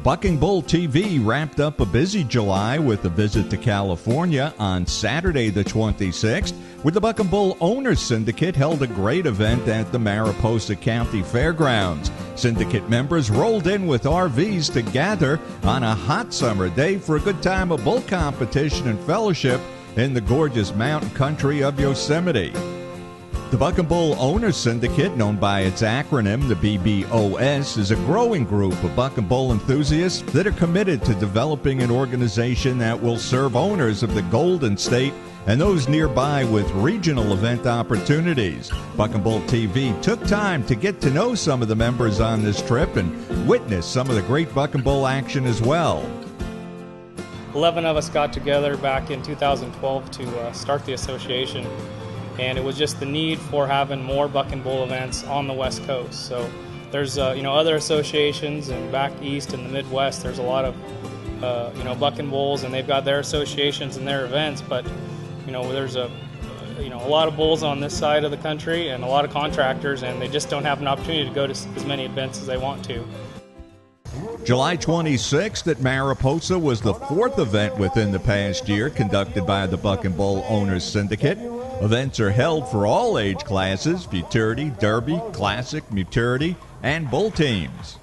Bucking Bull TV wrapped up a busy July with a visit to California on Saturday the 26th, where the Bucking Bull Owners Syndicate held a great event at the Maraposa County Fairgrounds. Syndicate members rolled in with RVs to gather on a hot summer day for a good time of bull competition and fellowship in the gorgeous mountain country of Yosemite. The Bucking Bull Owners Syndicate, known by its acronym, the BBOS, is a growing group of Bucking Bull enthusiasts that are committed to developing an organization that will serve owners of the Golden State and those nearby with regional event opportunities. Bucking Bull TV took time to get to know some of the members on this trip and witness some of the great Bucking Bull action as well. 11 of us got together back in 2012 to start the association. And it was just the need for having more Bucking Bull events on the West Coast. So there's other associations, and back east in the Midwest there's a lot of Bucking Bulls, and they've got their associations and their events. But there's a lot of bulls on this side of the country and a lot of contractors, and they just don't have an opportunity to go to as many events as they want to. July 26th at Mariposa was the fourth event within the past year conducted by the Bucking Bull Owners Syndicate. Events are held for all age classes: Futurity, Derby, Classic, Futurity, and Bull teams.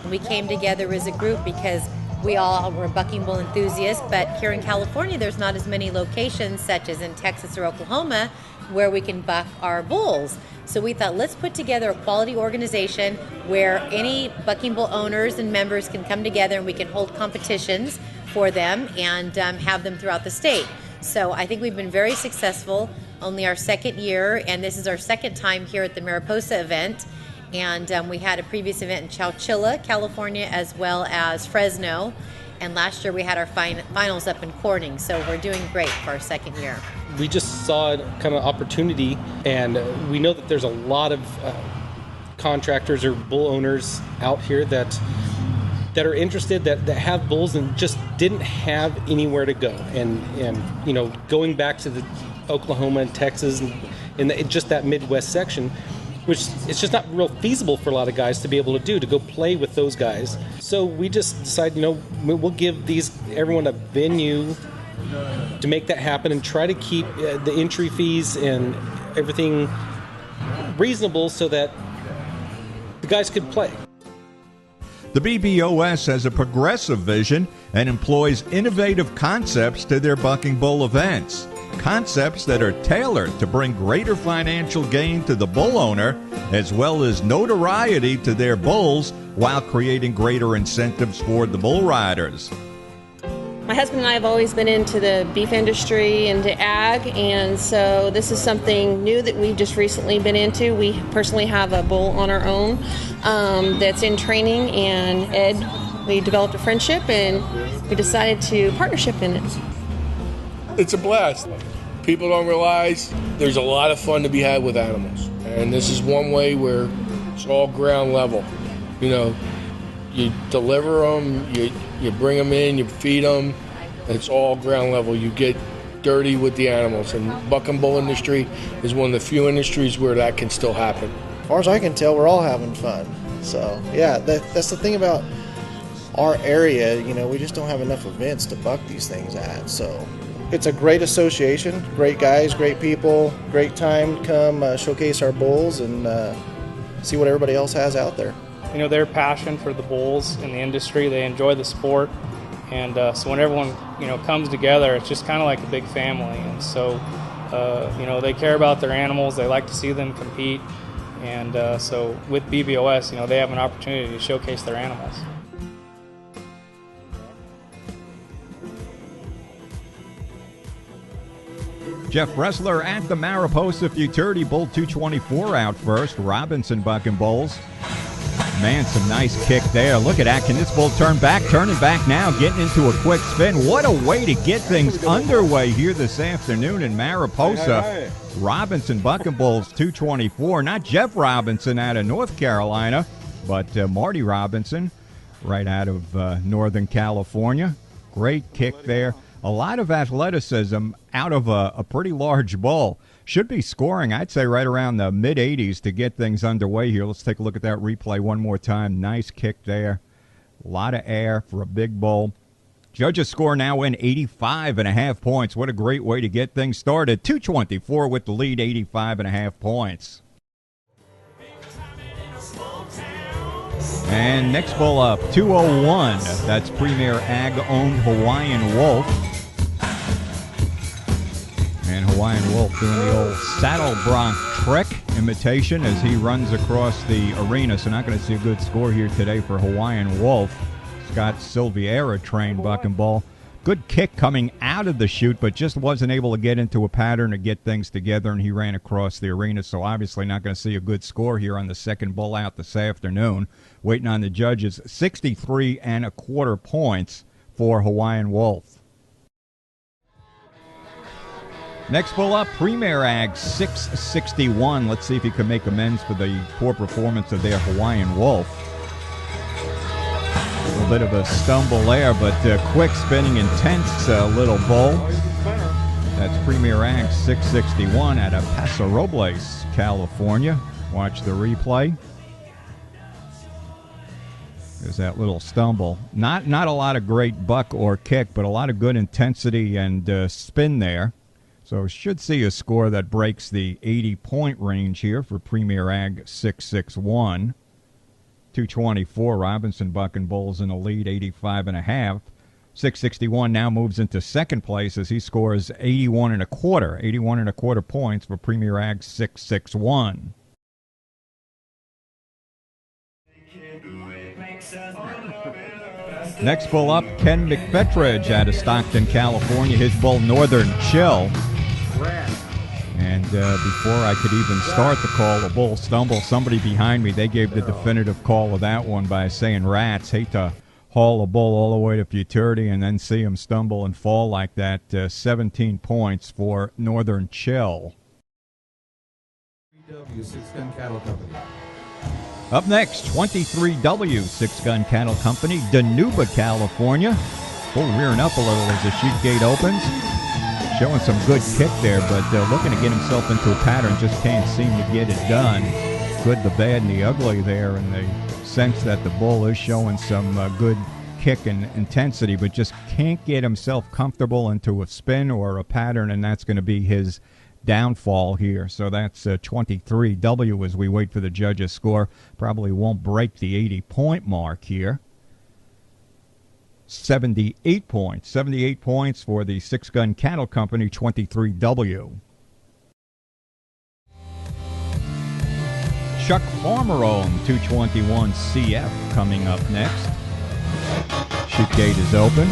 We came together as a group because we all were Bucking Bull enthusiasts, but here in California there's not as many locations, such as in Texas or Oklahoma, where we can buck our bulls. So we thought, let's put together a quality organization where any Bucking Bull owners and members can come together and we can hold competitions for them and have them throughout the state. So I think we've been very successful, only our second year, and this is our second time here at the Maraposa event. And we had a previous event in Chowchilla, California, as well as Fresno. And last year we had our finals up in Corning, so we're doing great for our second year. We just saw kind of opportunity, and we know that there's a lot of contractors or bull owners out here that are interested, that have bulls and just didn't have anywhere to go. And going back to the Oklahoma and Texas and just that Midwest section, which it's just not real feasible for a lot of guys to be able to go play with those guys. So we just decided, we'll give everyone a venue to make that happen and try to keep the entry fees and everything reasonable so that the guys could play. The BBOS has a progressive vision and employs innovative concepts to their Bucking Bull events. Concepts that are tailored to bring greater financial gain to the bull owner, as well as notoriety to their bulls, while creating greater incentives for the bull riders. My husband and I have always been into the beef industry, into ag, and so this is something new that we've just recently been into. We personally have a bull on our own that's in training, and Ed, we developed a friendship and we decided to partnership in it. It's a blast. People don't realize there's a lot of fun to be had with animals, and this is one way where it's all ground level. You deliver them, you bring them in, you feed them. It's all ground level. You get dirty with the animals, and Bucking Bull industry is one of the few industries where that can still happen. As far as I can tell, we're all having fun. So yeah, that's the thing about our area. We just don't have enough events to buck these things at. So it's a great association, great guys, great people, great time to come showcase our bulls and see what everybody else has out there. Their passion for the bulls in the industry, they enjoy the sport, and so when everyone comes together, it's just kind of like a big family. And so they care about their animals, they like to see them compete, and so with BBOS, they have an opportunity to showcase their animals. Jeff Ressler at the Maraposa Futurity Bull 224 out first. Robinson Bucking Bulls. Man, some nice kick there. Look at that. Can this bull turn back? Turning back now, getting into a quick spin. What a way to get things underway here this afternoon in Mariposa. Robinson Bucking Bulls 224. Not Jeff Robinson out of North Carolina, but Marty Robinson right out of Northern California. Great kick there. A lot of athleticism out of a pretty large bull. Should be scoring, I'd say, right around the mid-80s to get things underway here. Let's take a look at that replay one more time. Nice kick there A lot of air for a big bull. Judges score now in 85.5 points. What a great way to get things started. 224 with the lead, 85.5 points. And next bull up, 201. That's Premier Ag-owned Hawaiian Wolf. And Hawaiian Wolf doing the old saddle bronc trick imitation as he runs across the arena. So not going to see a good score here today for Hawaiian Wolf. Scott Silviera trained buck and bull. Good kick coming out of the chute, but just wasn't able to get into a pattern to get things together, and he ran across the arena. So obviously not going to see a good score here on the second bull out this afternoon. Waiting on the judges, 63.25 points for Hawaiian Wolf. Next bull up, Premier Ag 661. Let's see if he can make amends for the poor performance of their Hawaiian Wolf. A little bit of a stumble there, but quick spinning, intense little bull. That's Premier Ag 661 out of Paso Robles, California. Watch the replay. There's that little stumble. Not a lot of great buck or kick, but a lot of good intensity and spin there. So should see a score that breaks the 80-point range here for Premier Ag 661. 224, Robinson Buck and Bulls in the lead, 85.5. 661 now moves into second place as he scores 81.25 points for Premier Ag 661. Next bull up, Ken McFetridge out of Stockton, California. His bull, Northern Chill. And before I could even start the call, a bull stumble. Somebody behind me, they gave the definitive call of that one by saying rats. Hate to haul a bull all the way to Futurity and then see him stumble and fall like that. 17 points for Northern Chill. Up next, 23W 6-Gun Cattle Company, Danuba, California. Bull rearing up a little as the chute gate opens. Showing some good kick there, but looking to get himself into a pattern, just can't seem to get it done. Good, the bad, and the ugly there, in the sense that the bull is showing some good kick and intensity, but just can't get himself comfortable into a spin or a pattern, and that's going to be his downfall here. So that's 23W as we wait for the judges' score. Probably won't break the 80-point mark here. 78 points. 78 points for the 6-Gun Cattle Company, 23W. Chuck Farmerone, 221 CF, coming up next. Chute gate is open.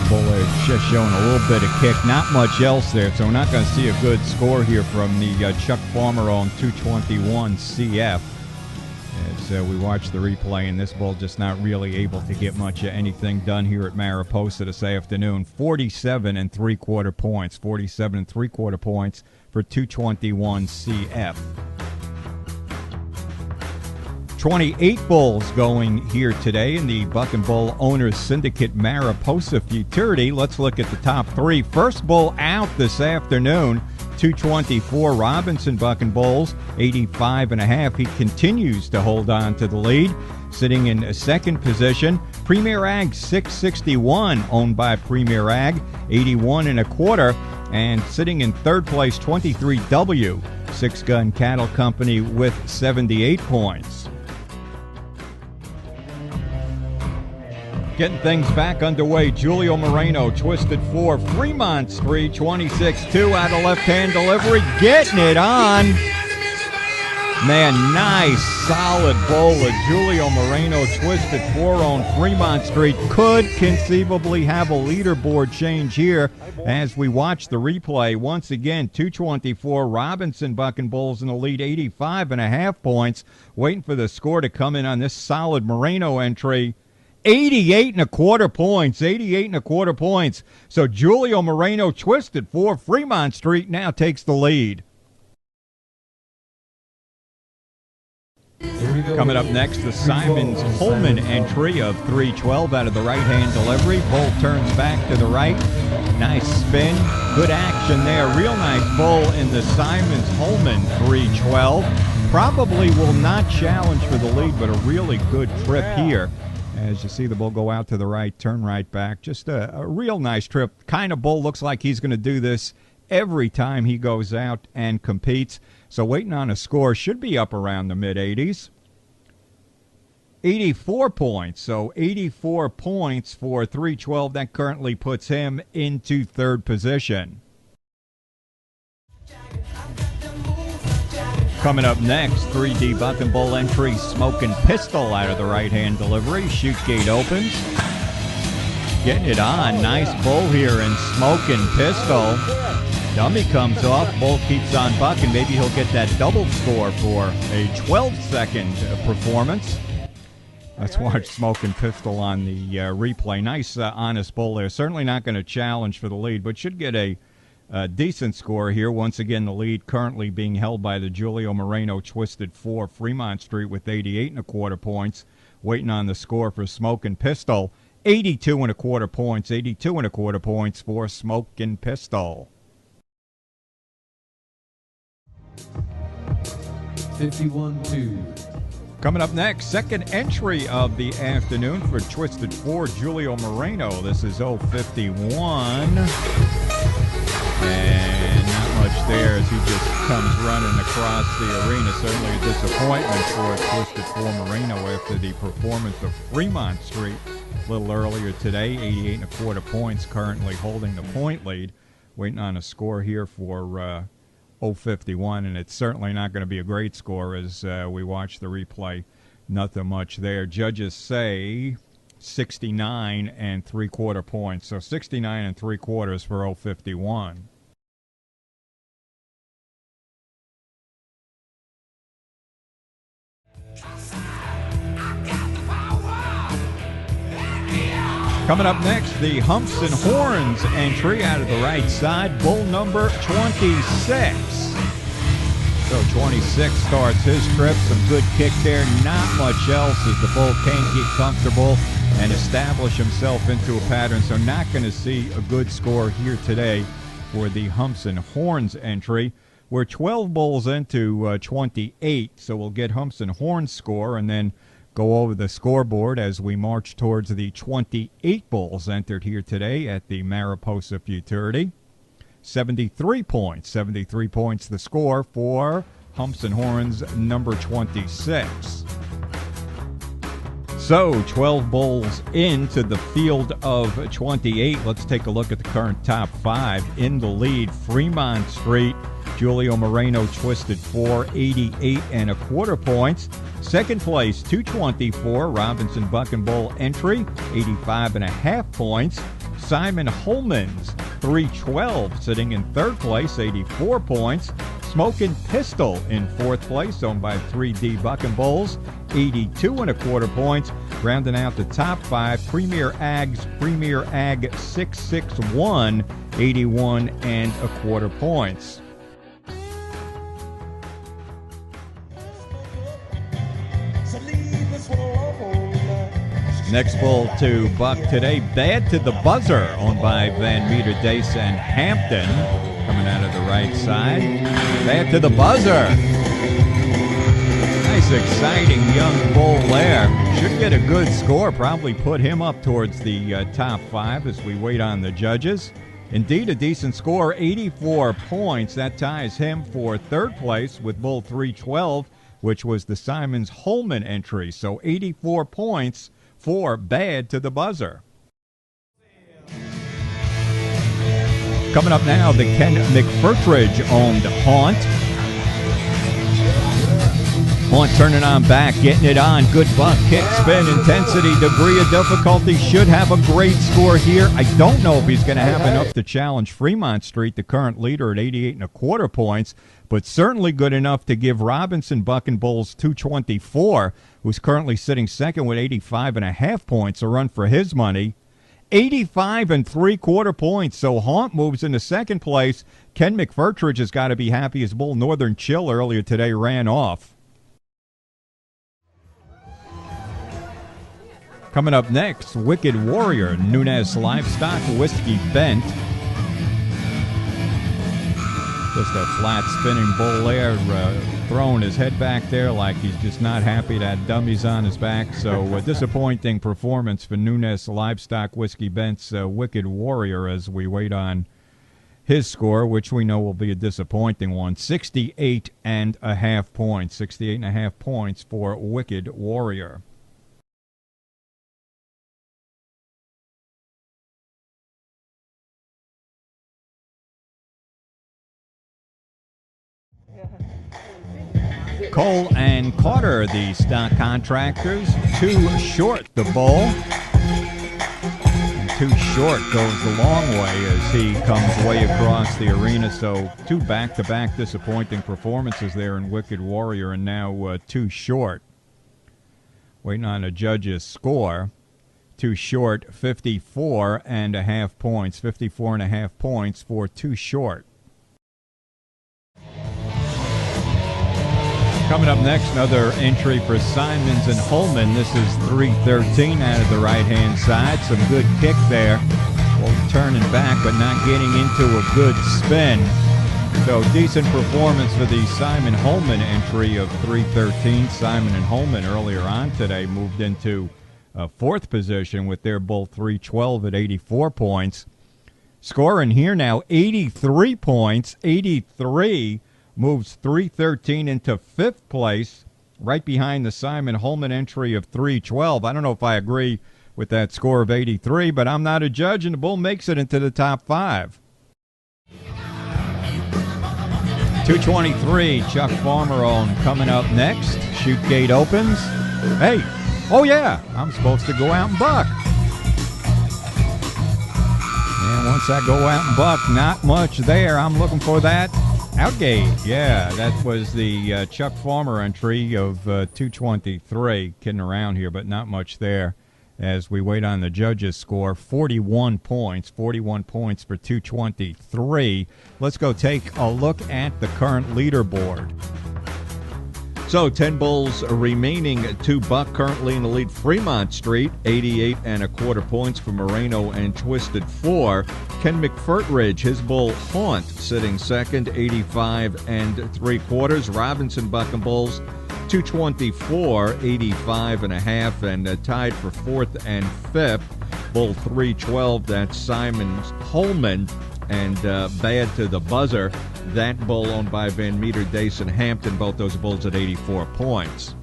Bull just showing a little bit of kick, not much else there, so we're not going to see a good score here from the Chuck Farmerone 221 CF. As we watch the replay, and this bull just not really able to get much of anything done here at Maraposa this afternoon. 47.75 points. 47.75 points for 221 CF. 28 bulls going here today in the Buck and Bull Owners Syndicate Maraposa Futurity. Let's look at the top three. First bull out this afternoon, 224 Robinson Buck and Bulls, 85.5. He continues to hold on to the lead. Sitting in a second position, Premier Ag 661, owned by Premier Ag, 81.25. And sitting in third place, 23W 6-Gun Cattle Company with 78 points. Getting things back underway, Julio Morano, Twisted 4, Fremont Street, 26-2 out of left-hand delivery, getting it on. Man, nice, solid bowl of Julio Morano, Twisted 4 on Fremont Street. Could conceivably have a leaderboard change here as we watch the replay. Once again, 224 Robinson Buck and Bulls in the lead, 85.5 points. Waiting for the score to come in on this solid Morano entry. 88.25 points, 88.25 points. So Julio Morano, Twisted 4, Fremont Street now takes the lead. Coming up next, the Simons Holman entry of 312 out of the right-hand delivery. Bull turns back to the right. Nice spin. Good action there. Real nice bull in the Simons Holman 312. probably will not challenge for the lead, but a really good trip here. As you see the bull go out to the right, turn right back. Just a real nice trip. Kind of bull, looks like he's going to do this every time he goes out and competes. So waiting on a score, should be up around the mid-80s. 84 points. So 84 points for 312. That currently puts him into third position. Coming up next, 3D Buck and Bull entry, Smoking Pistol out of the right-hand delivery. Chute gate opens. Getting it on. Nice bull here in Smoking Pistol. Dummy comes off. Bull keeps on bucking. Maybe he'll get that double score for a 12-second performance. Let's watch Smoking Pistol on the replay. Nice, honest bull there. Certainly not going to challenge for the lead, but should get a decent score here. Once again, the lead currently being held by the Julio Morano Twisted 4 Fremont Street with 88.25 points. Waiting on the score for Smoking Pistol. 82.25 points. 82.25 points for Smoking Pistol. 51-2. Coming up next, second entry of the afternoon for Twisted 4, Julio Morano. This is 051. And not much there as he just comes running across the arena. Certainly a disappointment for Twisted 4 Morano after the performance of Fremont Street a little earlier today. 88.25 points, currently holding the point lead. Waiting on a score here for 051, and it's certainly not going to be a great score as we watch the replay. Nothing much there. Judges say 69.75 points. So 69.75 for 051. Coming up next, the Humps and Horns entry out of the right side, bull number 26. So 26 starts his trip. Some good kick there. Not much else as the bull can't get comfortable and establish himself into a pattern. So not going to see a good score here today for the Humps and Horns entry. We're 12 bulls into 28, so we'll get Humps and Horns score and then go over the scoreboard as we march towards the 28 bulls entered here today at the Mariposa Futurity. 73 points. 73 points the score for Humps and Horns number 26. So 12 bulls into the field of 28. Let's take a look at the current top five. In the lead, Fremont Street, Julio Morano Twisted 4, 88.25 points. Second place, 224, Robinson Buck and Bull entry, 85.5 points. Simon Holman's 312 sitting in third place, 84 points. Smoking Pistol in fourth place, owned by 3D Buck and Bulls, 82.25 points. Rounding out the top five, Premier Ag 661, 81.25 points. Next bull to buck today, Bad to the Buzzer, owned by Van Meter, Dace, and Hampton. Coming out of the right side. Bad to the Buzzer. Nice, exciting young bull there. Should get a good score, probably put him up towards the top five as we wait on the judges. Indeed, a decent score, 84 points. That ties him for third place with bull 312, which was the Simons Holman entry. So 84 points for Bad to the Buzzer. Coming up now, the Ken McFertridge-owned Haunt. Haunt turning on back, getting it on. Good buck, kick, spin, intensity, degree of difficulty. Should have a great score here. I don't know if he's going to have enough to challenge Fremont Street, the current leader at 88.25 points, but certainly good enough to give Robinson Buck and Bulls 224, who's currently sitting second with 85.5 points, a run for his money. 85.75 points. So Haunt moves into second place. Ken McFertridge has got to be happy. His bull Northern Chill earlier today ran off. Coming up next, Wicked Warrior, Nunez Livestock, Whiskey Bent. Just a flat spinning bull there. throwing his head back there like he's just not happy that dummy's on his back. So a disappointing performance for Nunes Livestock Whiskey Bent's Wicked Warrior as we wait on his score, which we know will be a disappointing one. 68.5 points. 68.5 points for Wicked Warrior. Cole and Carter, the stock contractors, too short the bull. And too short goes a long way as he comes way across the arena. So two back-to-back disappointing performances there in Wicked Warrior, and now too short. Waiting on a judge's score. Too short, 54.5 points. 54.5 points for too short. Coming up next, another entry for Simons and Holman. This is 313 out of the right-hand side. Some good kick there. Well, turning back, but not getting into a good spin. So decent performance for the Simon Holman entry of 313. Simon and Holman earlier on today moved into fourth position with their bull 312 at 84 points. Scoring here now 83 points, 83. Moves 313 into fifth place, right behind the Simon Holman entry of 312. I don't know if I agree with that score of 83, but I'm not a judge, and the bull makes it into the top five. 223, Chuck Farmer on coming up next. Chute gate opens. Hey, oh yeah, I'm supposed to go out and buck. And once I go out and buck, not much there. I'm looking for that outgate. Yeah, that was the Chuck Farmer entry of 223. Kidding around here, but not much there as we wait on the judges' score. 41 points. 41 points for 223. Let's go take a look at the current leaderboard. So 10 bulls remaining to buck currently in the lead. Fremont Street, 88.25 points for Moreno and Twisted 4. Ken McFurtridge, his bull Haunt, sitting second, 85.75. Robinson Buck and Bulls, 224, 85.5, and tied for fourth and fifth. Bull 312, that's Simon Holman, and bad to the buzzer. That bull owned by Van Meter, Dace, and Hampton, both those bulls at 84 points.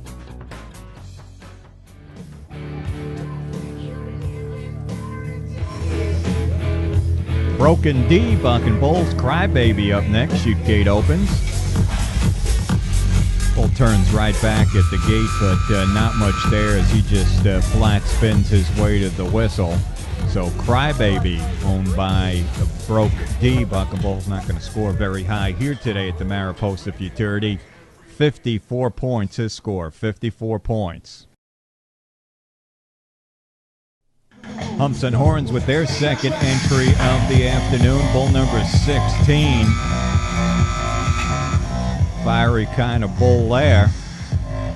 Broken D, Buck and Bulls, Crybaby up next. Chute gate opens. Bull turns right back at the gate, but not much there as he just flat spins his way to the whistle. So Crybaby, owned by Broke D. Buck and Bull's not going to score very high here today at the Maraposa Futurity. 54 points, his score, 54 points. Humps and Horns with their second entry of the afternoon, bull number 16. Fiery kind of bull there,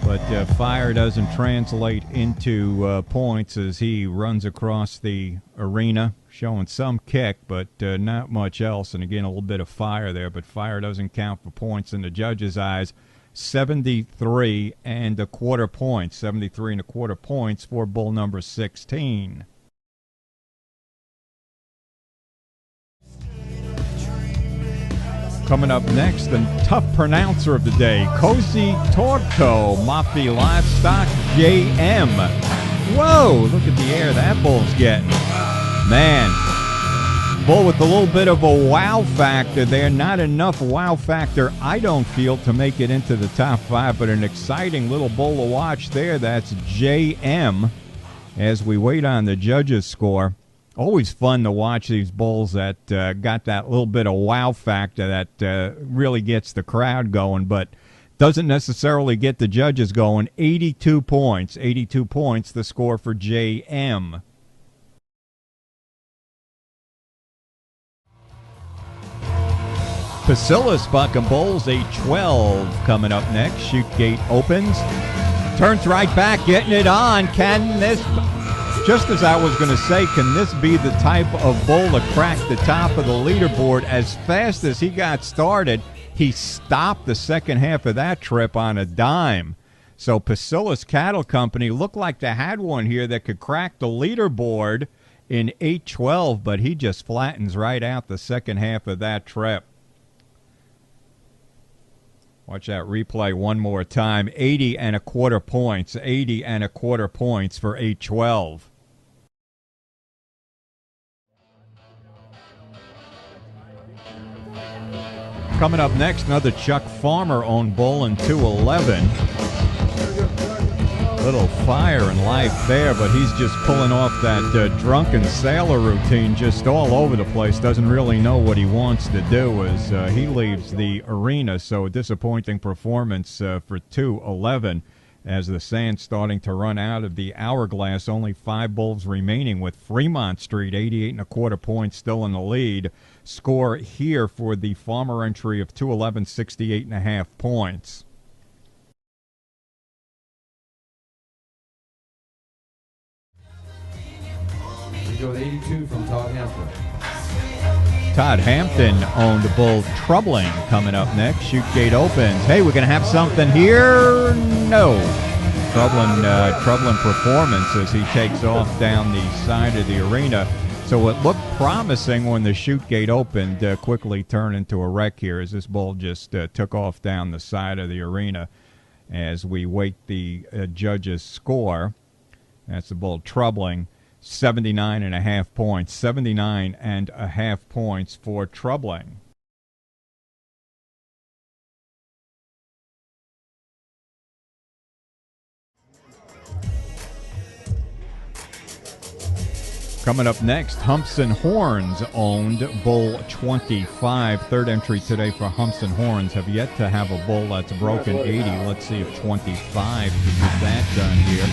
but fire doesn't translate into points as he runs across the arena, showing some kick, but not much else. And again, a little bit of fire there, but fire doesn't count for points in the judges' eyes. 73.25 points, 73.25 points for bull number 16. Coming up next, the tough pronouncer of the day, Cozy Torto, Mafia Livestock JM. Whoa, look at the air that bull's getting. Man, bull with a little bit of a wow factor there. Not enough wow factor, I don't feel, to make it into the top five, but an exciting little bull to watch there. That's JM as we wait on the judges' score. Always fun to watch these bulls that got that little bit of wow factor that really gets the crowd going, but doesn't necessarily get the judges going. 82 points, 82 points, the score for JM. Bacillus Buck and Bulls, a 12 coming up next. Chute gate opens. Turns right back, getting it on. Can this... Just as I was going to say, can this be the type of bull to crack the top of the leaderboard? As fast as he got started, He stopped the second half of that trip on a dime. So Pasilas Cattle Company looked like they had one here that could crack the leaderboard in 8:12, but he just flattens right out the second half of that trip. Watch that replay one more time. 80 and a quarter points. 80 and a quarter points for 8:12. Coming up next, another Chuck Farmer-owned bull in 211. Little fire and life there, but he's just pulling off that drunken sailor routine just all over the place. Doesn't really know what he wants to do as he leaves the arena. So a disappointing performance for 211 as the sand's starting to run out of the hourglass. Only 5 bulls remaining with Fremont Street, 88 and a quarter points, still in the lead. Score here for the Farmer entry of 211, 68 and a half points. We go with 82 from Todd Hampton. Todd Hampton owned a bull Troubling coming up next. Chute gate opens. Hey, we're going to have something here? No. Troubling performance as he takes off down the side of the arena. So it looked promising when the chute gate opened, quickly turned into a wreck here as this bull just took off down the side of the arena as we wait the judges' score. That's the bull Troubling. 79 and a half points. 79 and a half points for Troubling. Coming up next, Humps and Horns owned bull 25. Third entry today for Humps and Horns. Have yet to have a bull that's broken 80. Let's see if 25 can get that done here.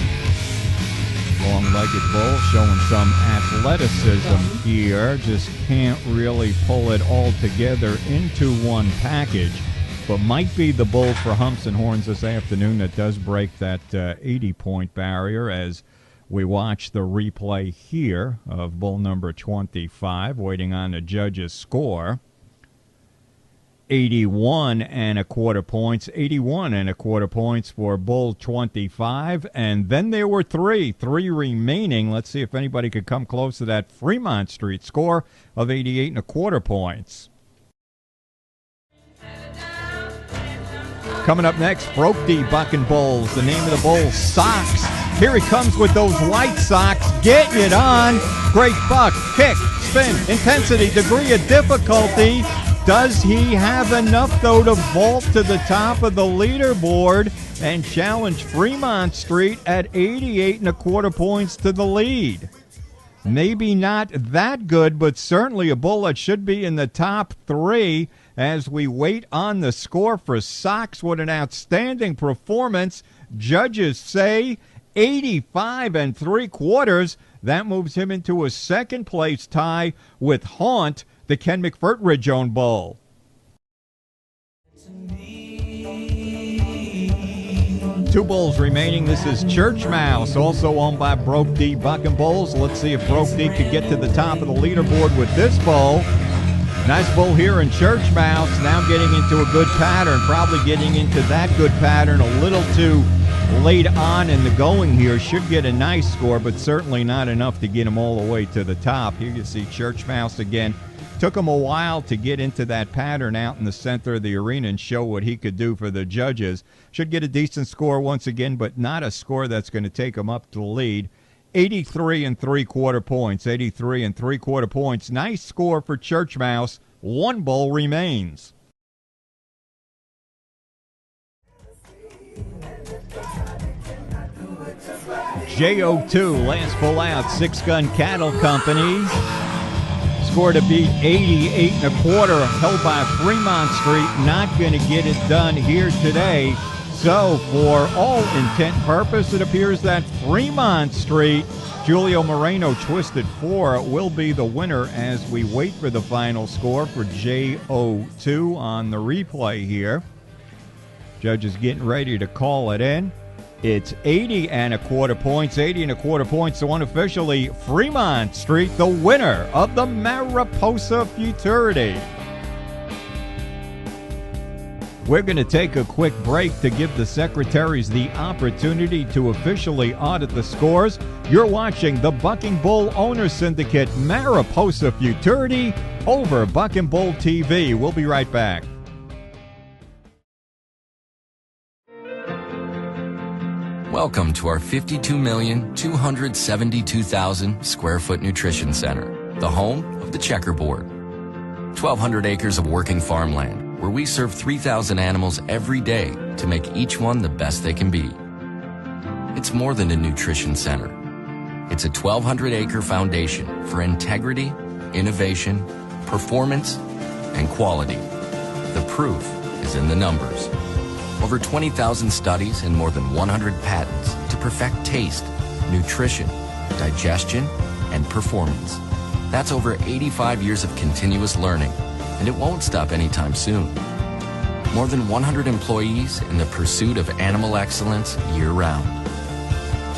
Long-legged bull showing some athleticism here. Just can't really pull it all together into one package. But might be the bull for Humps and Horns this afternoon that does break that 80-point barrier as we watch the replay here of bull number 25, waiting on the judge's score. 81 and a quarter points, 81 and a quarter points for bull 25. And then there were three remaining. Let's see if anybody could come close to that Fremont Street score of 88 and a quarter points. Coming up next, Broke D Bucking Bulls. The name of the bull, Socks. Here he comes with those white socks, getting it on. Great buck, kick, spin, intensity, degree of difficulty. Does he have enough, though, to vault to the top of the leaderboard and challenge Fremont Street at 88 and a quarter points to the lead? Maybe not that good, but certainly a bull that should be in the top 3 as we wait on the score for Socks. What an outstanding performance. Judges say 85 and 3/4. That moves him into a second-place tie with Haunt, the Ken McFertridge-owned bull. Two bulls remaining. This is Church Mouse, also owned by Broke D Bucking Bulls. Let's see if Broke D could get to the top of the leaderboard with this bull. Nice bull here in Church Mouse, now getting into a good pattern, probably getting into that good pattern a little too late on in the going here. Should get a nice score, but certainly not enough to get him all the way to the top. Here you see Church Mouse again. Took him a while to get into that pattern out in the center of the arena and show what he could do for the judges. Should get a decent score once again, but not a score that's going to take him up to the lead. 83 and 3/4 points. 83 and 3/4 points. Nice score for Church Mouse. One bull remains. JO2, last pull out, 6-gun cattle company. Score to beat 88 and a quarter, held by Fremont Street. Not going to get it done here today. So for all intent and purpose, it appears that Fremont Street, Julio Morano Twisted 4, will be the winner as we wait for the final score for JO2 on the replay here. Judges getting ready to call it in. It's 80 and a quarter points, 80 and a quarter points, so unofficially Fremont Street, the winner of the Maraposa Futurity. We're going to take a quick break to give the secretaries the opportunity to officially audit the scores. You're watching the Bucking Bull Owners Syndicate Maraposa Futurity over Bucking Bull TV. We'll be right back. Welcome to our 52,272,000 square foot nutrition center, the home of the checkerboard. 1,200 acres of working farmland, where we serve 3,000 animals every day to make each one the best they can be. It's more than a nutrition center. It's a 1,200-acre foundation for integrity, innovation, performance, and quality. The proof is in the numbers. Over 20,000 studies and more than 100 patents to perfect taste, nutrition, digestion, and performance. That's over 85 years of continuous learning, and it won't stop anytime soon. More than 100 employees in the pursuit of animal excellence year-round.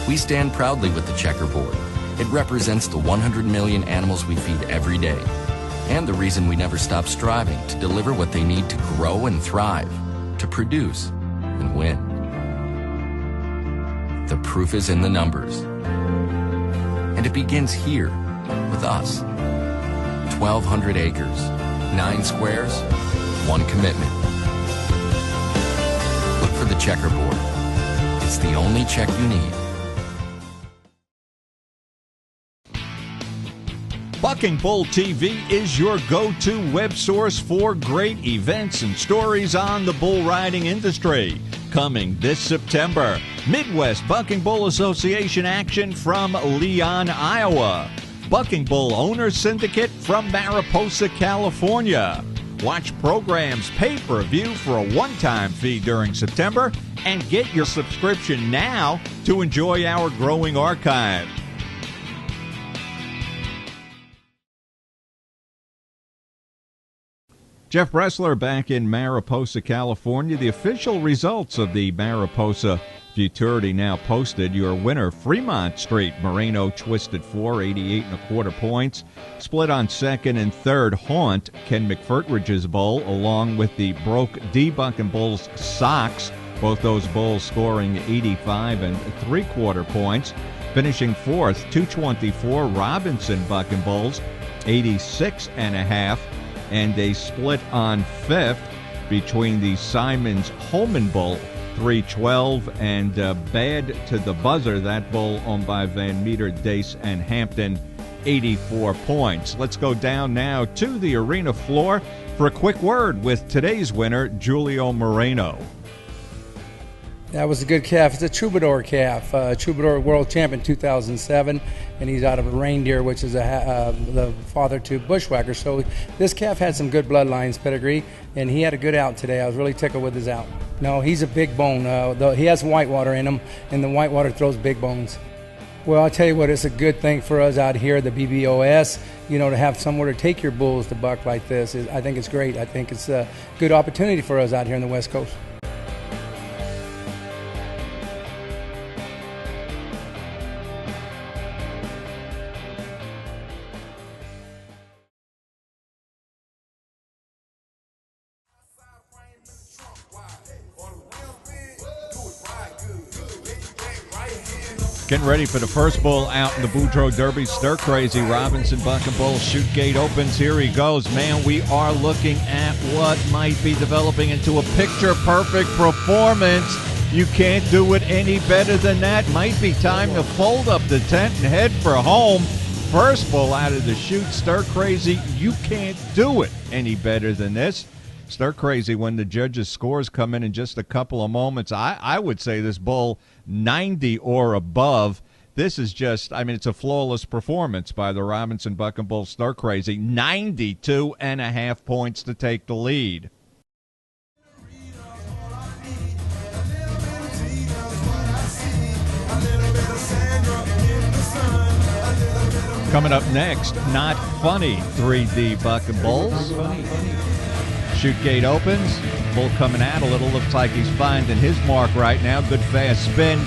We stand proudly with the checkerboard. It represents the 100 million animals we feed every day, and the reason we never stop striving to deliver what they need to grow and thrive, to produce and win. The proof is in the numbers. And it begins here with us. 1,200 acres, 9 squares, 1 commitment. Look for the checkerboard. It's the only check you need. Bucking Bull TV is your go-to web source for great events and stories on the bull riding industry. Coming this September, Midwest Bucking Bull Association action from Leon, Iowa. Bucking Bull Owners Syndicate from Maraposa, California. Watch programs pay-per-view for a one-time fee during September and get your subscription now to enjoy our growing archive. Jeff Bressler back in Maraposa, California. The official results of the Mariposa Futurity now posted. Your winner, Fremont Street, Morano twisted 4, 88 1/4 points. Split on second and third, Haunt, Ken McFertridge's bull, along with the Broke D Bucking Bulls Sox. Both those bulls scoring 85 3/4 points. Finishing fourth, 224, Robinson Bucking Bulls, 86 1/2. And a split on fifth between the Simons Holman Bull, 312, and Bad to the Buzzer, that bull owned by Van Meter, Dace, and Hampton, 84 points. Let's go down now to the arena floor for a quick word with today's winner, Julio Morano. That was a good calf. It's a Troubadour calf, Troubadour World Champion 2007, and he's out of a Reindeer, which is the father to Bushwhacker. So this calf had some good bloodlines, pedigree, and he had a good out today. I was really tickled with his out. No, he's a big bone. He has whitewater in him, and the whitewater throws big bones. Well, I'll tell you what, it's a good thing for us out here, the BBOS, to have somewhere to take your bulls to buck like this. I think it's great. I think it's a good opportunity for us out here on the West Coast. Getting ready for the first bull out in the Boudreaux Derby. Stir Crazy Robinson Bucking Bull. Chute gate opens. Here he goes. Man, we are looking at what might be developing into a picture-perfect performance. You can't do it any better than that. Might be time to fold up the tent and head for home. First bull out of the chute. Stir Crazy, you can't do it any better than this. Stir Crazy, when the judges' scores come in just a couple of moments, I would say this bull 90 or above. This is just, it's a flawless performance by the Robinson Bucking Bull Stir Crazy. 92 1/2 points to take the lead. Coming up next, Not Funny, 3D Bucking Bulls. Chute gate opens. Bull coming out a little. Looks like he's finding his mark right now. Good fast spin.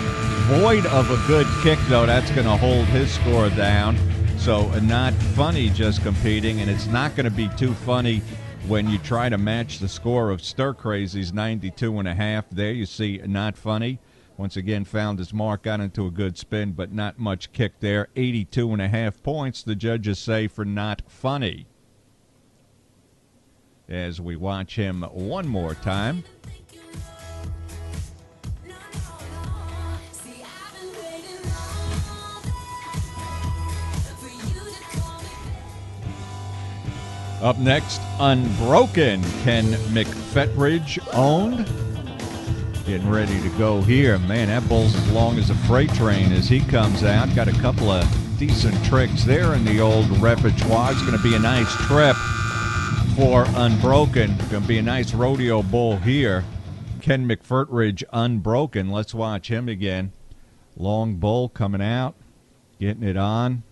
Void of a good kick, though. That's going to hold his score down. So Not Funny just competing, and it's not going to be too funny when you try to match the score of Stir Crazy's 92.5. There you see Not Funny. Once again, found his mark, got into a good spin, but not much kick there. 82.5 points, the judges say, for Not Funny. As we watch him one more time. Up next, Unbroken, Ken McFetridge owned. Getting ready to go here. Man, that bull's as long as a freight train as he comes out. Got a couple of decent tricks there in the old repertoire. It's going to be a nice trip for Unbroken. Going to be a nice rodeo bull here. Ken McFetridge, Unbroken. Let's watch him again. Long bull coming out, getting it on.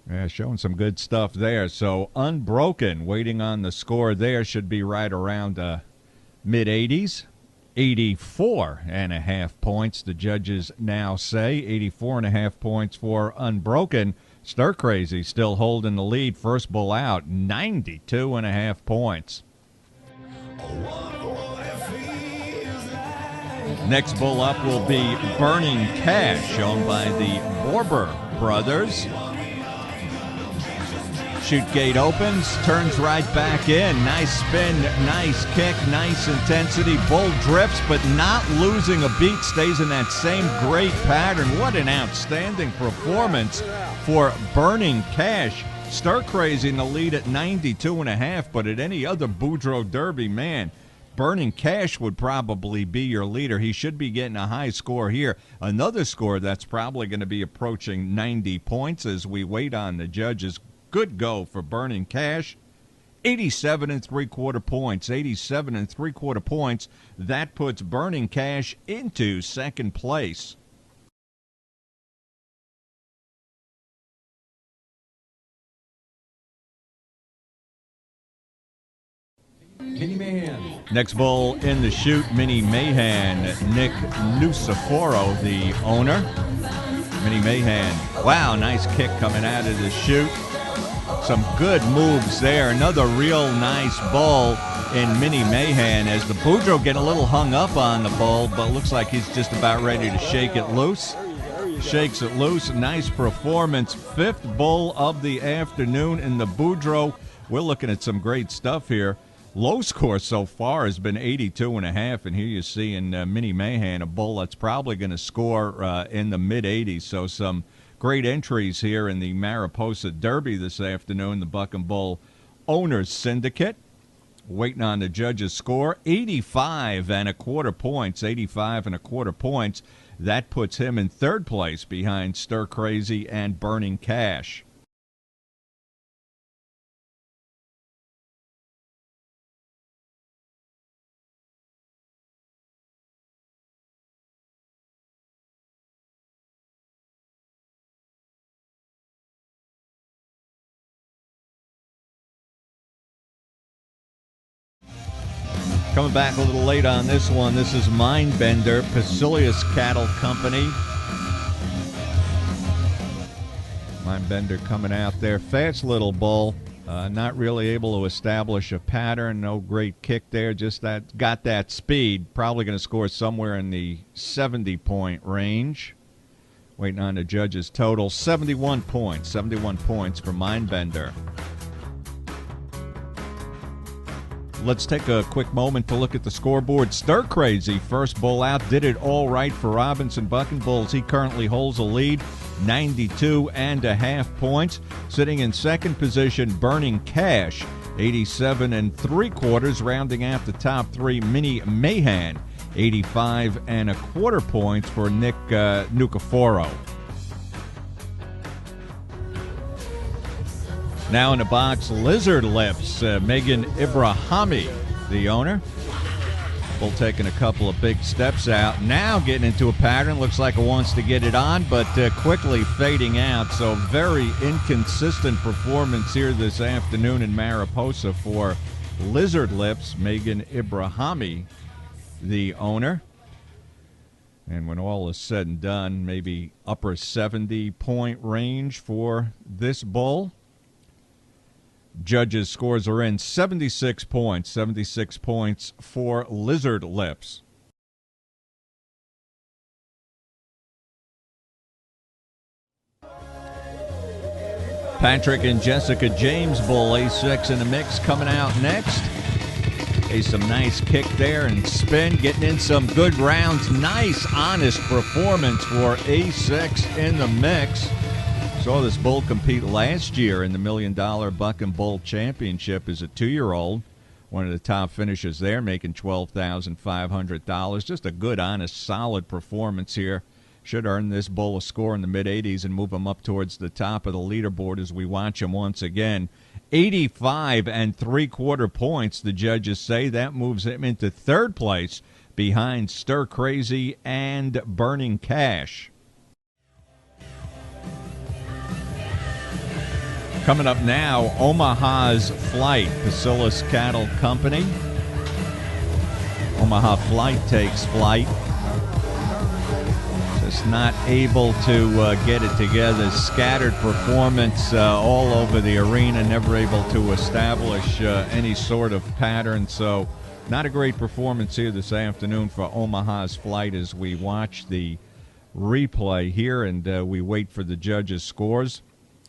Yeah, showing some good stuff there. So Unbroken, waiting on the score there, should be right around mid-80s. 84.5 points, the judges now say. 84.5 points for Unbroken. Stir Crazy still holding the lead. First bull out, 92.5 points. Next bull up will be Burning Cash, owned by the Borber brothers. Chute gate opens, turns right back in. Nice spin, nice kick, nice intensity. Bull drifts, but not losing a beat. Stays in that same great pattern. What an outstanding performance for Burning Cash. Stir Crazy in the lead at 92.5, but at any other Boudreaux Derby, man, Burning Cash would probably be your leader. He should be getting a high score here. Another score that's probably going to be approaching 90 points as we wait on the judges. Good go for Burning Cash. 87 3/4 points. 87 3/4 points. That puts Burning Cash into second place. Mini Mayhem. Next bull in the chute, Mini Mayhem. Nick Nuciforo, the owner. Mini Mayhem. Wow, nice kick coming out of the chute. Some good moves there. Another real nice bull in Mini Mayhem as the Boudreaux getting a little hung up on the bull, but looks like he's just about ready to shake it loose. Shakes it loose. Nice performance. Fifth bull of the afternoon in the Boudreaux. We're looking at some great stuff here. Low score so far has been 82.5, and here you see in Mini Mayhem a bull that's probably going to score in the mid-80s. So some great entries here in the Mariposa Derby this afternoon. The Buck and Bull Owners Syndicate. Waiting on the judges' score. 85.25 points. 85.25 points. That puts him in third place behind Stir Crazy and Burning Cash. Coming back a little late on this one, this is Mindbender, Pasilius Cattle Company. Mindbender coming out there. Fast little bull. Not really able to establish a pattern. No great kick there. Just that got that speed. Probably going to score somewhere in the 70-point range. Waiting on the judges' total. 71 points. 71 points for Mindbender. Let's take a quick moment to look at the scoreboard. Stir Crazy, first bull out, did it all right for Robinson Buck and Bulls. He currently holds a lead, 92.5 points. Sitting in second position, Burning Cash, 87 3/4, rounding out the top three. Mini Mayhem, 85.25 points for Nick Nuciforo. Now in the box, Lizard Lips, Megan Ibrahimi, the owner. Bull taking a couple of big steps out. Now getting into a pattern. Looks like it wants to get it on, but quickly fading out. So very inconsistent performance here this afternoon in Mariposa for Lizard Lips, Megan Ibrahimi, the owner. And when all is said and done, maybe upper 70-point range for this bull. Judges' scores are in 76 points. 76 points for Lizard Lips. Patrick and Jessica James Bull, A6 in the mix, coming out next. Some nice kick there and spin, getting in some good rounds. Nice, honest performance for A6 in the mix. Saw this bull compete last year in the $1 Million Buck and Bull Championship as a 2-year-old. One of the top finishers there, making $12,500. Just a good, honest, solid performance here. Should earn this bull a score in the mid-80s and move him up towards the top of the leaderboard as we watch him once again. 85 3/4 points, the judges say. That moves him into third place behind Stir Crazy and Burning Cash. Coming up now, Omaha's Flight, Bacillus Cattle Company. Omaha Flight takes flight. Just not able to get it together. Scattered performance all over the arena, never able to establish any sort of pattern. So not a great performance here this afternoon for Omaha's Flight as we watch the replay here and we wait for the judges' scores.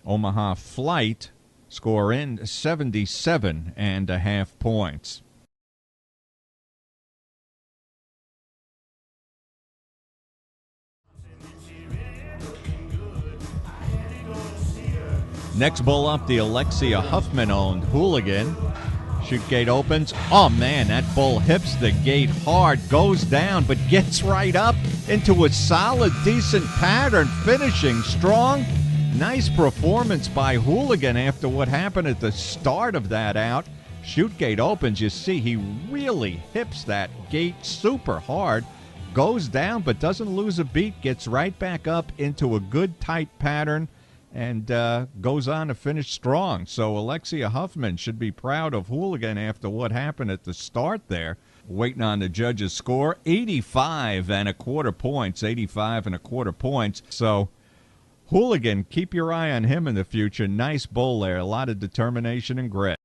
Omaha Flight score in 77.5 points. Next bull up, the Alexia Huffman-owned Hooligan. Chute gate opens. Oh, man, that bull hips the gate hard, goes down, but gets right up into a solid, decent pattern, finishing strong. Nice performance by Hooligan after what happened at the start of that out. Chute gate opens. You see he really hips that gate super hard. Goes down, but doesn't lose a beat. Gets right back up into a good, tight pattern. And goes on to finish strong. So Alexia Huffman should be proud of Hooligan after what happened at the start there. Waiting on the judges' score, 85 1/4 points, 85 1/4 points. So Hooligan, keep your eye on him in the future. Nice bull there, a lot of determination and grit.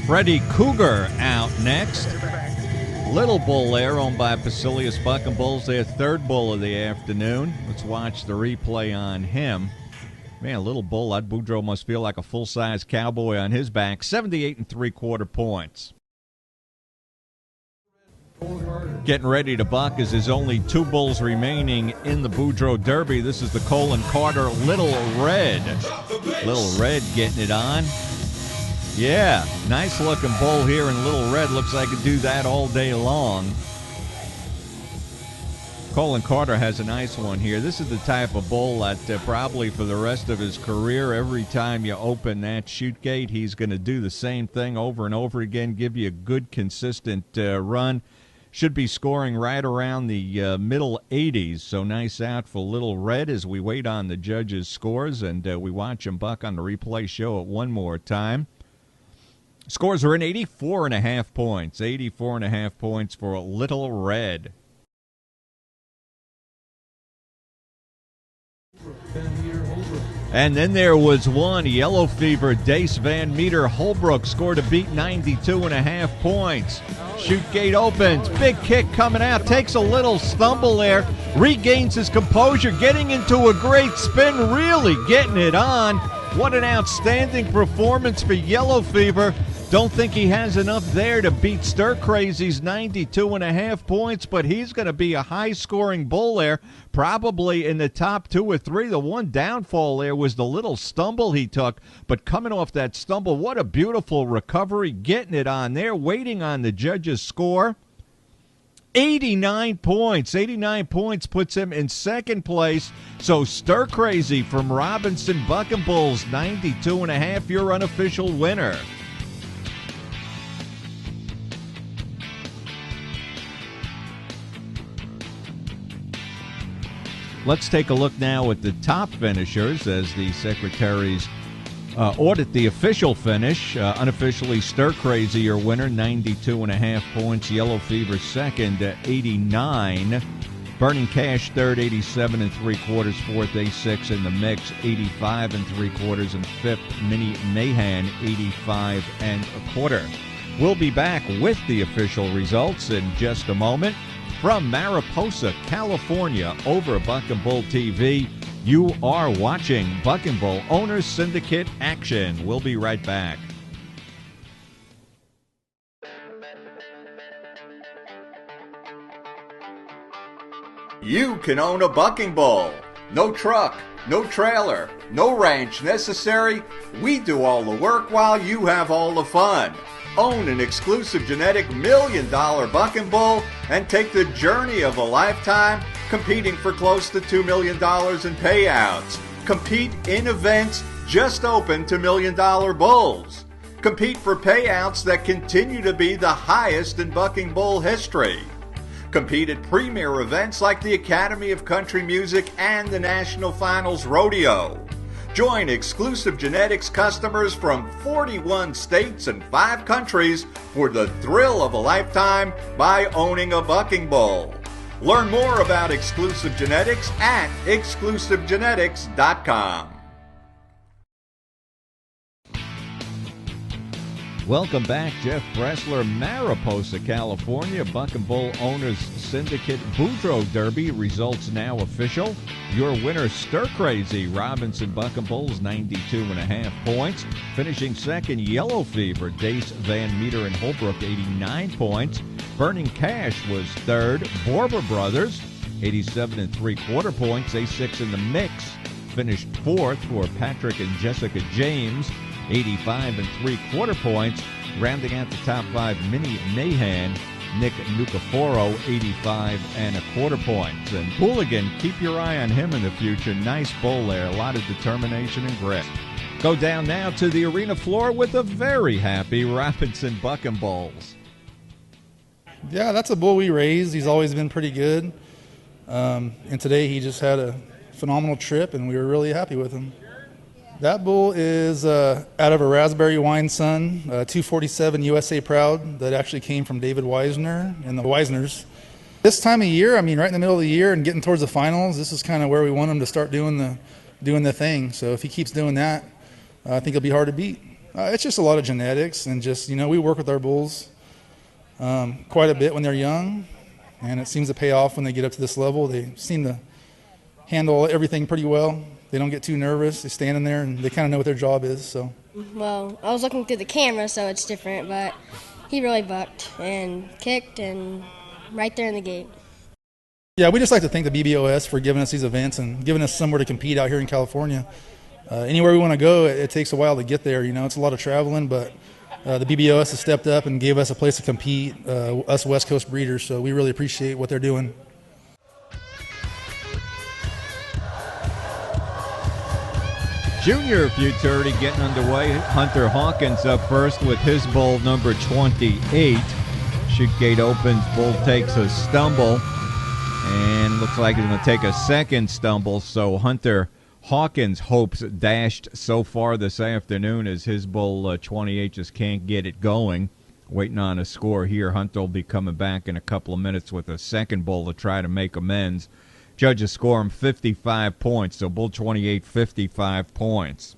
Freddie Cougar out next. Little bull there, owned by Bacillus Buck and Bulls, their third bull of the afternoon. Let's watch the replay on him. Man, Little bull, that Boudreaux must feel like a full-size cowboy on his back. 78 3/4 points. Getting ready to buck as there's only 2 bulls remaining in the Boudreaux Derby. This is the Colin Carter Little Red. Little Red getting it on. Yeah, nice-looking bull here in Little Red. Looks like it could do that all day long. Colin Carter has a nice one here. This is the type of bull that probably for the rest of his career, every time you open that chute gate, he's going to do the same thing over and over again, give you a good, consistent run. Should be scoring right around the middle 80s, so nice out for Little Red as we wait on the judges' scores and we watch him buck on the replay show it one more time. Scores are in 84.5 points. 84.5 points for Little Red. And then there was one, Yellow Fever, Dace Van Meter Holbrook scored a beat 92.5 points. Chute gate opens, big kick coming out, takes a little stumble there, regains his composure, getting into a great spin, really getting it on. What an outstanding performance for Yellow Fever. Don't think he has enough there to beat Stir Crazy's 92.5 points, but he's going to be a high-scoring bull there, probably in the top 2 or 3. The one downfall there was the little stumble he took, but coming off that stumble, what a beautiful recovery, getting it on there, waiting on the judges' score. 89 points. 89 points puts him in second place. So Stir Crazy from Robinson Buck and Bulls, 92.5, your unofficial winner. Let's take a look now at the top finishers as the secretaries audit the official finish. Unofficially, Stir Crazy, your winner, 92.5 points. Yellow Fever second, 89. Burning Cash third, 87 3/4. Fourth, A6 in the mix, 85 3/4. And fifth, Mini Mahan, 85 1/4. We'll be back with the official results in just a moment. From Mariposa, California, over Buck and Bull TV, you are watching Buck and Bull Owners Syndicate action. We'll be right back. You can own a bucking bull. No truck, no trailer, no ranch necessary. We do all the work while you have all the fun. Own an exclusive genetic $1 million bucking bull and take the journey of a lifetime, competing for close to $2 million in payouts. Compete in events just open to $1 million bulls. Compete for payouts that continue to be the highest in bucking bull history. Compete at premier events like the Academy of Country Music and the National Finals Rodeo. Join exclusive genetics customers from 41 states and 5 countries for the thrill of a lifetime by owning a bucking bull. Learn more about exclusive genetics at exclusivegenetics.com. Welcome back, Jeff Bressler, Mariposa, California. Buck and Bull Owners Syndicate Boudreaux Derby results now official. Your winner, Stir Crazy Robinson Buck and Bulls, 92.5 points. Finishing second, Yellow Fever, Dace Van Meter and Holbrook, 89 points. Burning Cash was third. Borber Brothers, 87 3/4 points. A6 in the mix finished fourth for Patrick and Jessica James, 85 3/4 points. Rounding out the top 5, Mini Mahan, Nick Nucaforo, 85 1/4 points. And Hooligan, keep your eye on him in the future. Nice bull there, a lot of determination and grit. Go down now to the arena floor with a very happy Robinson Buck and Bulls. Yeah, that's a bull we raised. He's always been pretty good. And today he just had a phenomenal trip, and we were really happy with him. That bull is out of a Raspberry Wine Son, 247 USA Proud, that actually came from David Weisner and the Weisners. This time of year, right in the middle of the year and getting towards the finals, this is kind of where we want him to start doing the thing. So if he keeps doing that, I think he'll be hard to beat. It's just a lot of genetics, and just, we work with our bulls quite a bit when they're young, and it seems to pay off when they get up to this level. They seem to handle everything pretty well. They don't get too nervous. They stand in there, and they kind of know what their job is. So, well, I was looking through the camera, so it's different, but he really bucked and kicked and right there in the gate. Yeah, we just like to thank the BBOS for giving us these events and giving us somewhere to compete out here in California. Anywhere we want to go, it takes a while to get there. It's a lot of traveling, but the BBOS has stepped up and gave us a place to compete, us West Coast breeders, so we really appreciate what they're doing. Junior Futurity getting underway. Hunter Hawkins up first with his bull number 28. Chute gate opens, bull takes a stumble, and looks like he's going to take a second stumble. So Hunter Hawkins' hopes dashed so far this afternoon as his bull 28 just can't get it going. Waiting on a score here. Hunter will be coming back in a couple of minutes with a second bull to try to make amends. Judges score him 55 points, so bull 28, 55 points.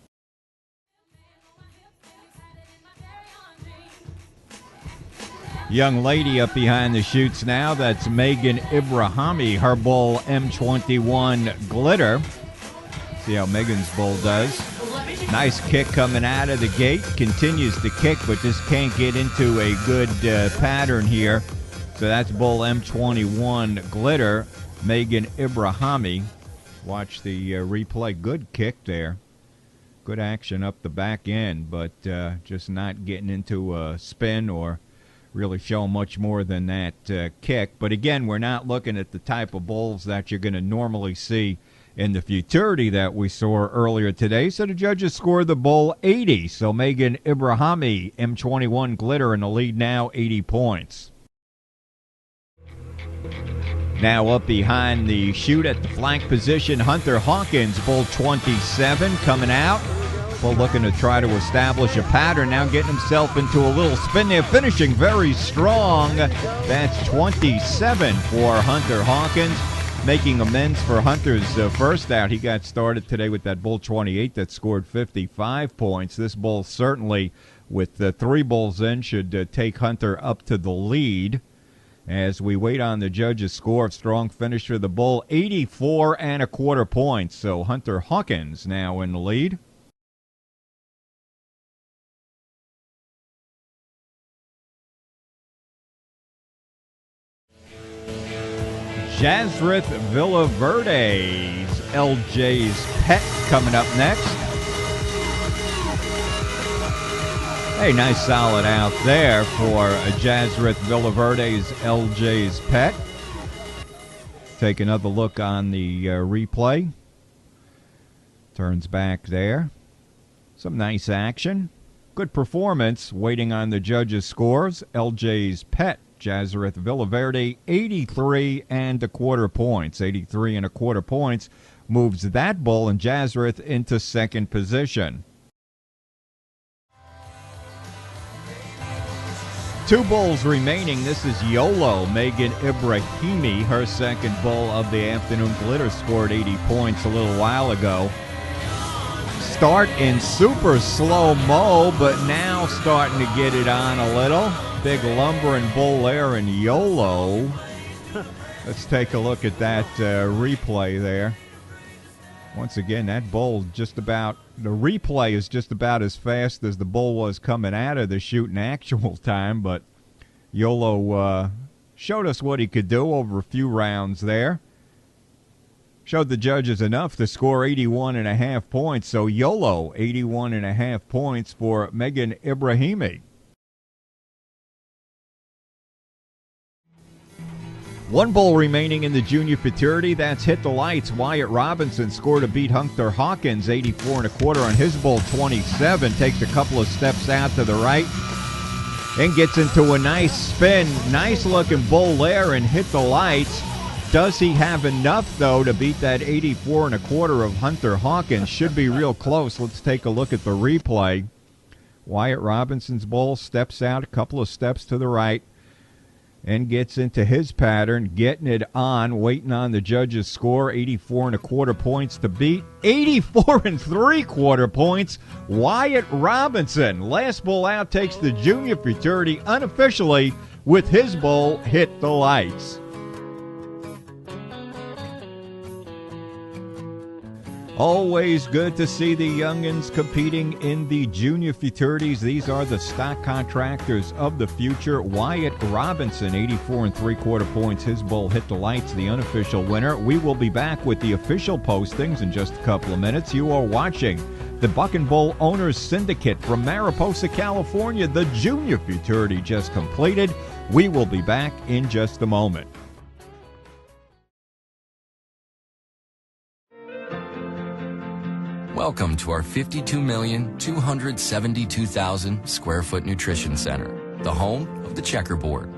Young lady up behind the chutes now, that's Megan Ibrahimi, her bull M21 Glitter. See how Megan's bull does. Nice kick coming out of the gate, continues to kick, but just can't get into a good pattern here. So that's bull M21 Glitter. Megan Ibrahimi. Watch the replay. Good kick there. Good action up the back end, but just not getting into a spin or really showing much more than that kick. But again, we're not looking at the type of bulls that you're going to normally see in the Futurity that we saw earlier today. So the judges scored the bull 80. So Megan Ibrahimi, M21 Glitter in the lead now, 80 points. Now up behind the chute at the flank position, Hunter Hawkins, bull 27 coming out. Bull looking to try to establish a pattern, now getting himself into a little spin there, finishing very strong. That's 27 for Hunter Hawkins. making amends for Hunter's first out. He got started today with that bull 28 that scored 55 points. This bull certainly, with 3 bulls in, should take Hunter up to the lead. As we wait on the judges' score, strong finish for the bull, 84 1/4 points. So Hunter Hawkins now in the lead. Jazrith Villaverde's LJ's Pet coming up next. A nice solid out there for Jazrith Villaverde's LJ's Pet. Take another look on the replay. Turns back there. Some nice action. Good performance. Waiting on the judges' scores. LJ's Pet, Jazrith Villaverde, 83 1/4 points. 83 1/4 points moves that bull and Jazrith into second position. 2 bulls remaining. This is YOLO, Megan Ibrahimi. Her second bull of the afternoon. Glitter scored 80 points a little while ago. Start in super slow-mo, but now starting to get it on a little. Big lumbering bull there in YOLO. Let's take a look at that replay there. Once again, that bull just about, the replay is just about as fast as the bull was coming out of the shoot in actual time, but YOLO showed us what he could do over a few rounds there. Showed the judges enough to score 81 1/2 points, so YOLO, 81 1/2 points for Megan Ibrahimi. 1 bull remaining in the junior futurity. That's Hit the Lights. Wyatt Robinson scored to beat Hunter Hawkins, 84 1/4 on his bull 27. Takes a couple of steps out to the right and gets into a nice spin. Nice looking bull there and Hit the Lights. Does he have enough, though, to beat that 84 1/4 of Hunter Hawkins? Should be real close. Let's take a look at the replay. Wyatt Robinson's bull steps out a couple of steps to the right and gets into his pattern, getting it on, waiting on the judges' score. 84 1/4 points to beat. 84 3/4 points. Wyatt Robinson, last bull out, takes the junior futurity unofficially with his bull Hit the Lights. Always good to see the youngins competing in the junior futurities. These are the stock contractors of the future. Wyatt Robinson, 84 3/4 points. His bull Hit the Lights, the unofficial winner. We will be back with the official postings in just a couple of minutes. You are watching the Buck and Bull Owners Syndicate from Maraposa, California. The junior futurity just completed. We will be back in just a moment. Welcome to our 52,272,000 square foot nutrition center, the home of the checkerboard.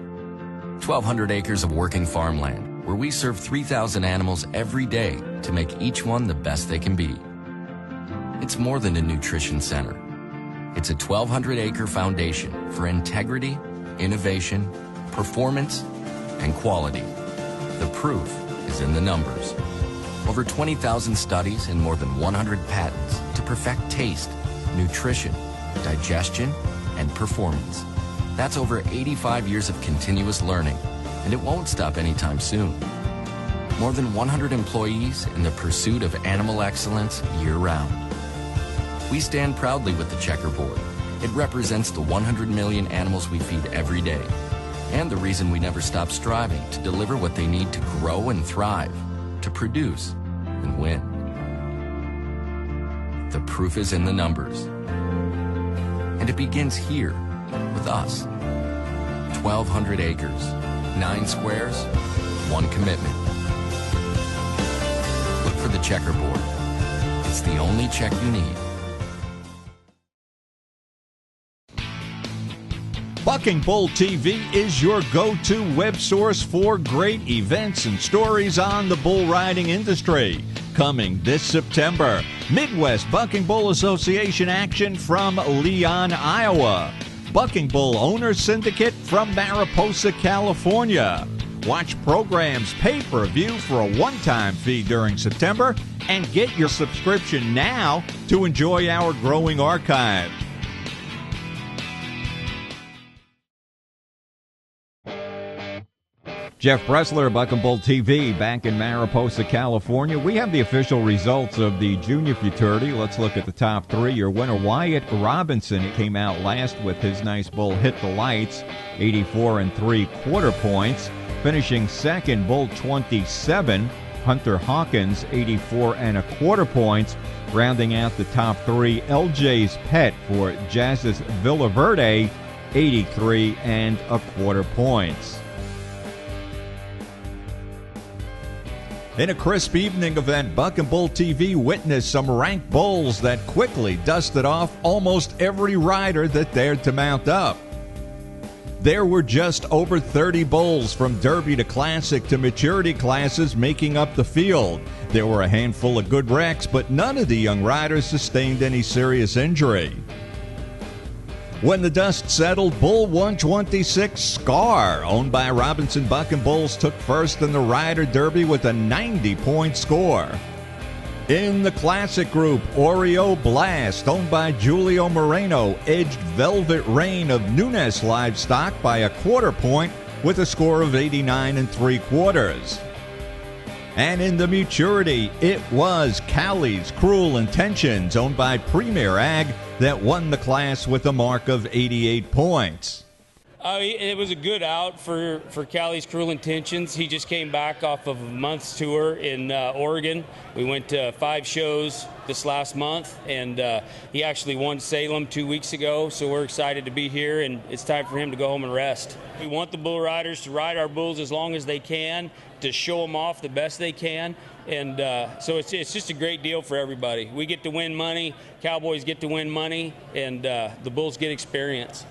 1,200 acres of working farmland where we serve 3,000 animals every day to make each one the best they can be. It's more than a nutrition center. It's a 1,200-acre foundation for integrity, innovation, performance, and quality. The proof is in the numbers. Over 20,000 studies and more than 100 patents to perfect taste, nutrition, digestion, and performance. That's over 85 years of continuous learning, and it won't stop anytime soon. More than 100 employees in the pursuit of animal excellence year-round. We stand proudly with the checkerboard. It represents the 100 million animals we feed every day, and the reason we never stop striving to deliver what they need to grow and thrive, to produce and win. The proof is in the numbers. And it begins here with us. 1,200 acres, 9 squares, 1 commitment. Look for the checkerboard. It's the only check you need. Buck and Bull TV is your go-to web source for great events and stories on the bull riding industry. Coming this September, Midwest Buck and Bull Association action from Leon, Iowa. Buck and Bull Owners Syndicate from Maraposa, California. Watch programs pay-per-view for a one-time fee during September and get your subscription now to enjoy our growing archive. Jeff Bressler, Buck and Bull TV, back in Maraposa, California. We have the official results of the Junior Futurity. Let's look at the top three. Your winner, Wyatt Robinson, came out last with his nice bull, Hit the Lights, 84 3/4 points. Finishing second, Bull 27, Hunter Hawkins, 84 1/4 points. Rounding out the top three, LJ's Pet for Jazz's Villaverde, 83 1/4 points. In a crisp evening event, Buck and Bull TV witnessed some ranked bulls that quickly dusted off almost every rider that dared to mount up. There were just over 30 bulls from Derby to Classic to Maturity classes making up the field. There were a handful of good wrecks, but none of the young riders sustained any serious injury. When the dust settled, Bull 126 Scar, owned by Robinson Buck and Bulls, took first in the Rider Derby with a 90-point score. In the Classic group, Oreo Blast, owned by Julio Morano, edged Velvet Rain of Nunes Livestock by a 1/4 point with a score of 89 3/4. And in the Maturity, it was Callie's Cruel Intentions, owned by Premier Ag, that won the class with a mark of 88 points. It was a good out for Callie's Cruel Intentions. He just came back off of a month's tour in Oregon. We went to 5 shows this last month, and he actually won Salem 2 weeks ago, so we're excited to be here, and it's time for him to go home and rest. We want the bull riders to ride our bulls as long as they can, to show them off the best they can, and so it's just a great deal for everybody. We get to win money, Cowboys get to win money, and the bulls get experience.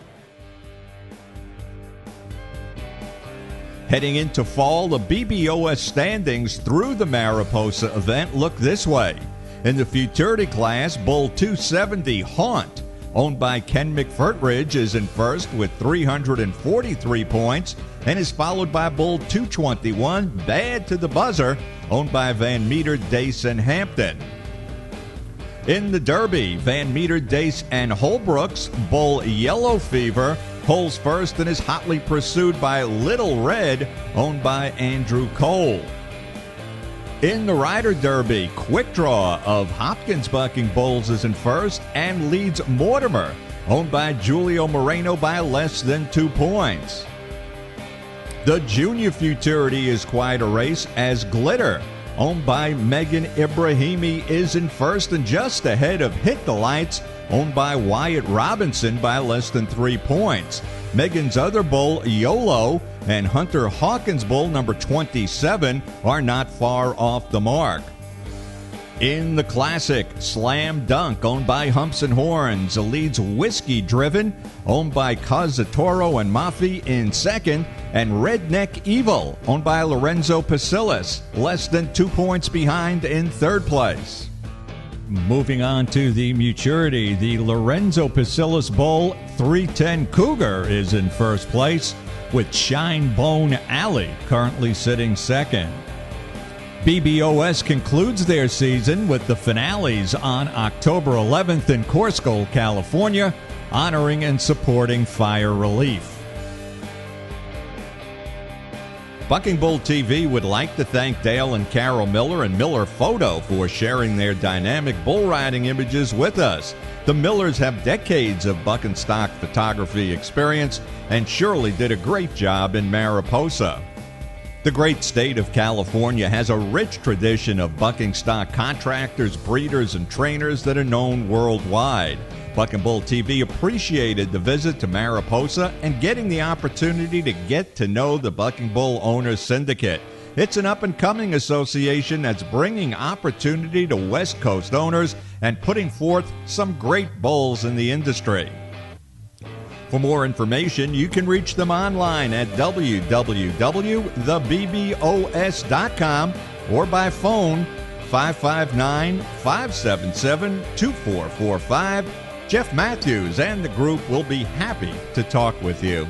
Heading into fall, the BBOS standings through the Mariposa event look this way. In the Futurity class, Bull 270 Haunt, owned by Ken McFurtridge, is in first with 343 points and is followed by Bull 221 Bad to the Buzzer, owned by Van Meter, Dace, and Hampton. In the Derby, Van Meter, Dace, and Holbrook's Bull Yellow Fever holds first and is hotly pursued by Little Red, owned by Andrew Cole. In the Rider Derby, Quick Draw of Hopkins Bucking Bulls is in first and leads Mortimer, owned by Julio Morano, by less than 2 points. The Junior Futurity is quite a race as Glitter, owned by Megan Ibrahimi, is in first and just ahead of Hit the Lights, owned by Wyatt Robinson, by less than 3 points. Megan's other bull, YOLO, and Hunter Hawkins' bull, number 27, are not far off the mark. In the Classic, Slam Dunk, owned by Humps and Horns, leads Whiskey Driven, owned by Cazatoro and Mafi, in second, and Redneck Evil, owned by Lorenzo Pasilis, less than 2 points behind, in third place. Moving on to the Maturity, the Lorenzo Pasilis Bull 310 Cougar is in first place, with Shine Bone Alley currently sitting second. BBOS concludes their season with the finales on October 11th in Corscoll, California, honoring and supporting fire relief. Bucking Bull TV would like to thank Dale and Carol Miller and Miller Photo for sharing their dynamic bull riding images with us. The Millers have decades of buck and stock photography experience and surely did a great job in Mariposa. The great state of California has a rich tradition of bucking stock contractors, breeders, and trainers that are known worldwide. Buck and Bull TV appreciated the visit to Maraposa and getting the opportunity to get to know the Bucking Bull Owners Syndicate. It's an up-and-coming association that's bringing opportunity to West Coast owners and putting forth some great bulls in the industry. For more information, you can reach them online at www.thebbos.com or by phone 559-577-2445. Jeff Matthews and the group will be happy to talk with you.